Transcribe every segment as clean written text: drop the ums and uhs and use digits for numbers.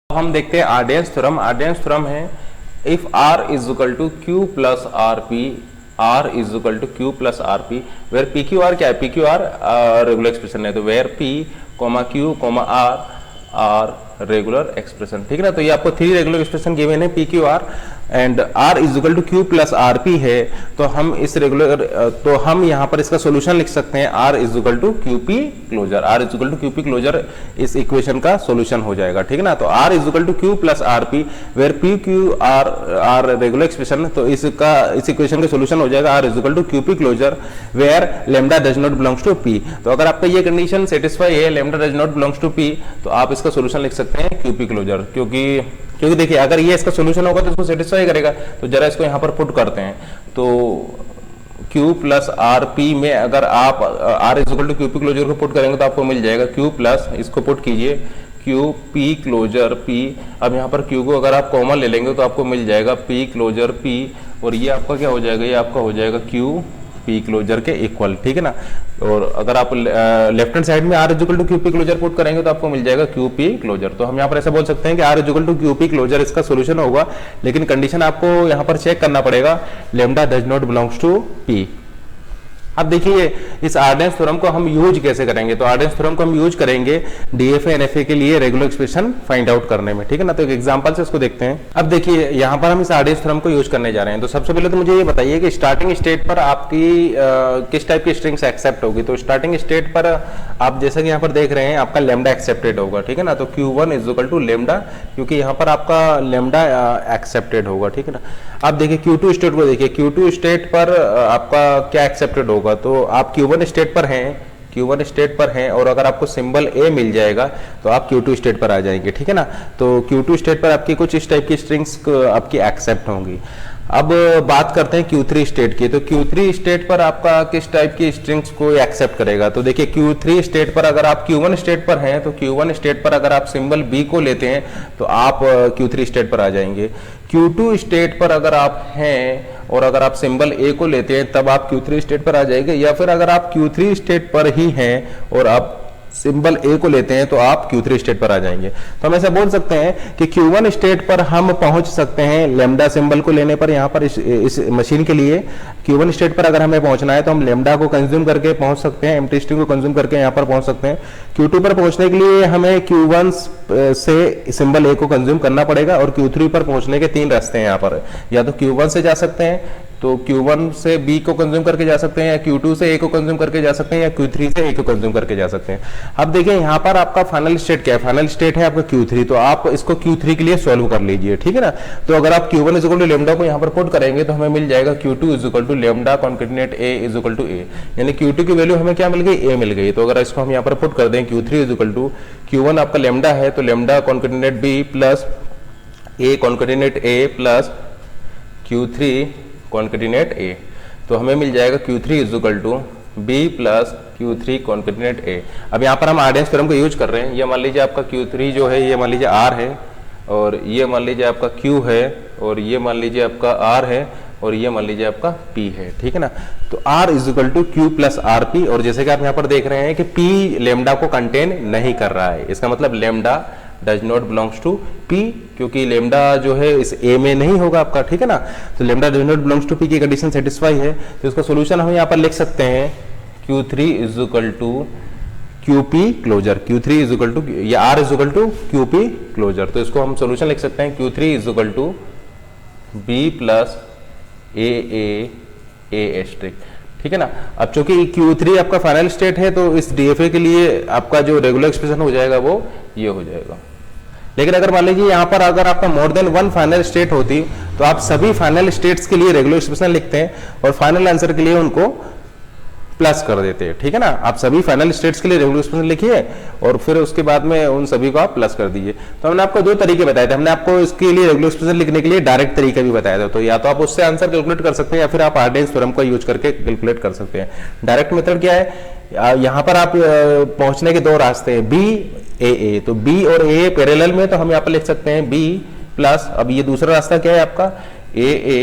हम देखते हैं आर्डियंस थ्योरम। आर्डियंस थ्योरम है if R is equal to Q plus R P, R is equal to Q plus R P, where P Q R क्या है, P Q are regular expression है, तो where P comma Q comma R regular expression. ठीक है ना, तो ये आपको 3 रेगुलर एक्सप्रेशन गिवन है, P Q R and R is equal to Q plus R P है, तो हम इस रेगुलर तो हम यहाँ पर इसका सोल्यूशन लिख सकते हैं R is equal to Q P closure. R is equal to Q P closure इस इक्वेशन का सोल्यूशन हो जाएगा। ठीक है ना, तो R is equal to Q plus R P where P Q are regular expression, तो इस इक्वेशन का सोल्यूशन हो जाएगा R is equal to Q P closure where lambda does not belongs to P. तो अगर आपका ये कंडीशन सेटिस्फाई है, lambda does not belongs to P, तो आप इसका सोल्यूशन लिख सकते हैं क्यू पी क्लोजर, क्योंकि देखिए अगर ये इसका सोल्यूशन होगा तो इसको सेटिस्फाई करेगा। तो जरा इसको यहाँ पर पुट करते हैं, तो Q प्लस आर पी में अगर आप R is equal to Q P closure को पुट करेंगे तो आपको मिल जाएगा Q प्लस, इसको पुट कीजिए क्यू पी क्लोजर P। अब यहाँ पर Q को अगर आप कॉमन ले लेंगे तो आपको मिल जाएगा P क्लोजर P, और ये आपका क्या हो जाएगा, ये आपका हो जाएगा Q पी क्लोजर के इक्वल। ठीक है ना, और अगर आप लेफ्ट हैंड साइड में R is equal to Q P closure put करेंगे तो आपको मिल जाएगा क्यू पी क्लोजर। तो हम यहाँ पर ऐसा बोल सकते हैं कि R is equal to Q P closure इसका सोल्यूशन होगा, लेकिन कंडीशन आपको यहाँ पर चेक करना पड़ेगा, lambda does not belongs to P. अब देखिए इस आर्डियंस थ्योरम को हम यूज कैसे करेंगे, तो आर्डियंस थ्योरम को हम यूज करेंगे डीएफए एनएफए के लिए रेगुलर एक्सप्रेशन फाइंड आउट करने में। ठीक है ना, तो एक एग्जांपल से इसको देखते हैं। अब देखिए यहाँ पर हम इस आर्डियंस थ्योरम को यूज करने जा रहे हैं, तो सबसे पहले तो मुझे ये बताइए कि स्टार्टिंग स्टेट पर आपकी किस टाइप की स्ट्रिंग्स एक्सेप्ट होगी। तो स्टार्टिंग स्टेट पर आप जैसा कि यहाँ पर देख रहे हैं आपका लेमडा एक्सेप्टेड होगा। ठीक है ना, तो Q1 is equal to lambda, क्योंकि यहाँ पर आपका लेमडा एक्सेप्टेड होगा। ठीक है ना, अब देखिए Q2 स्टेट को देखिए, Q2 स्टेट पर आपका क्या एक्सेप्टेड होगा, तो आप Q1 स्टेट पर हैं और अगर आपको सिंबल A मिल जाएगा तो आप Q2 स्टेट पर आ जाएंगे। ठीक है ना, तो Q2 स्टेट पर आपकी कुछ इस टाइप की स्ट्रिंग्स आपकी एक्सेप्ट होंगी। अब बात करते हैं Q3 स्टेट की, तो Q3 स्टेट पर आपका किस टाइप की स्ट्रिंग्स को एक्सेप्ट करेगा। तो देखिए Q3 स्टेट पर अगर आप Q1 स्टेट पर हैं तो Q1 स्टेट पर अगर आप सिंबल B को लेते हैं तो आप Q3 स्टेट पर आ जाएंगे। Q2 स्टेट पर अगर आप हैं और अगर आप सिंबल A को लेते हैं तब आप Q3 स्टेट पर आ जाएंगे, या फिर अगर आप Q3 स्टेट पर ही हैं और आप सिंबल A को लेते हैं तो आप Q3 स्टेट पर आ जाएंगे। तो हम ऐसा बोल सकते हैं कि Q1 स्टेट पर हम पहुंच सकते हैं लेमडा सिंबल को लेने पर। यहाँ पर इस मशीन के लिए Q1 स्टेट पर अगर हमें पहुंचना है तो हम लेमडा को कंज्यूम करके पहुंच सकते हैं, एम्प्टी स्ट्रिंग को कंज्यूम करके यहाँ पर पहुंच सकते हैं। Q2 पर पहुंचने के लिए हमें Q1 से सिंबल A को कंज्यूम करना पड़ेगा, और Q3 पर पहुंचने के 3 रास्ते हैं यहाँ पर, या तो Q1 से जा सकते हैं, तो Q1 से B को कंज्यूम करके जा सकते हैं, या Q2 से A को कंज्यूम करके जा सकते हैं, या Q3 से A को कंज्यूम करके जा सकते हैं। अब देखिए यहाँ पर आपका फाइनल स्टेट क्या है, फाइनल स्टेट है आपका Q3, तो आप इसको Q3 के लिए सॉल्व कर लीजिए। ठीक है ना, तो अगर आप Q1 is equal to lambda को यहाँ पर पुट करेंगे तो हमें मिल जाएगा Q2 is equal to lambda concatenate A is equal to A, यानी Q2 की वैल्यू हमें क्या मिल गई, A मिल गई। तो अगर इसको हम यहाँ पर पुट कर दें Q3 is equal to Q1 आपका लेमडा है तो lambda concatenate B plus A concatenate A plus Q3 concatenate A, तो हमें मिल जाएगा Q3 is equal to B plus Q3 concatenate A। अब यहाँ पर हम आर्डियंस थ्योरम को यूज कर रहे हैं। ये मान लीजिए आपका Q3 जो है ये मान लीजिए R है, और ये मान लीजिए आपका Q है, और ये मान लीजिए आपका R है, और ये मान लीजिए आपका P है। ठीक है ना, तो R is equal to Q plus R P, और जैसे कि आप यहाँ पर देख रहे हैं कि P लेमडा को कंटेन नहीं कर रहा है, इसका मतलब lambda does not belongs to P, क्योंकि लेमडा जो है इस A में नहीं होगा आपका। ठीक है ना, तो lambda does not belongs to P की कंडीशन सेटिस्फाई है, तो इसका सोल्यूशन हम यहाँ पर लिख सकते हैं Q3 is equal to QP closure, Q3 is equal to या R is equal to QP closure. तो इसको हम सोल्यूशन लिख सकते हैं Q3 is equal to B plus A string. ठीक है ना, अब चूंकि Q3 आपका फाइनल स्टेट है तो इस DFA के लिए आपका जो रेगुलर एक्सप्रेशन हो जाएगा वो ये हो जाएगा। लेकिन अगर मान लीजिए यहाँ पर अगर आपका मोर देन 1 फाइनल स्टेट होती तो आप सभी फाइनल स्टेट्स के लिए रेगुलर एक्सप्रेशन लिखते हैं और फाइनल आंसर के लिए उनको प्लस कर देते हैं। ठीक है ना, आप सभी फाइनल स्टेट्स के लिए रेगुलर एक्सप्रेशन लिखिए और फिर उसके बाद में उन सभी को आप प्लस कर दीजिए। तो हमने आपको 2 तरीके बताए थे, हमने आपको इसके लिए रेगुलर एक्सप्रेशन लिखने के लिए डायरेक्ट तरीका भी बताया था, तो या तो आप उससे आंसर कैलकुलेट कर सकते हैं या फिर आप आर्डियंस थ्योरम का यूज करके कैलकुलेट कर सकते हैं। डायरेक्ट मेथड क्या है, यहाँ पर आप पहुंचने के 2 रास्ते हैं B A, तो B और A पैरेलल में, तो हम यहाँ पर लिख सकते हैं B प्लस, अब ये दूसरा रास्ता क्या है आपका A।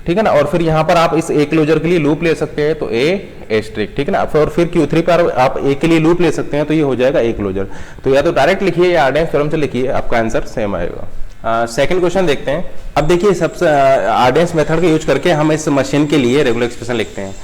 ठीक है ना। और फिर यहाँ पर आप इस ए क्लोजर के लिए लूप ले सकते हैं, तो ए स्ट्रिक्ट, ठीक है ना। और फिर Q3 पर आप ए के लिए लूप ले सकते हैं, तो ये हो जाएगा ए क्लोजर। तो या तो डायरेक्ट लिखिए या आर्डेंस थ्योरम से लिखिए, आपका आंसर सेम आएगा। सेकंड क्वेश्चन देखते हैं। अब देखिए सबसे आर्डेंस मेथड का यूज करके हम इस मशीन के लिए रेगुलर एक्सप्रेशन लिखते हैं।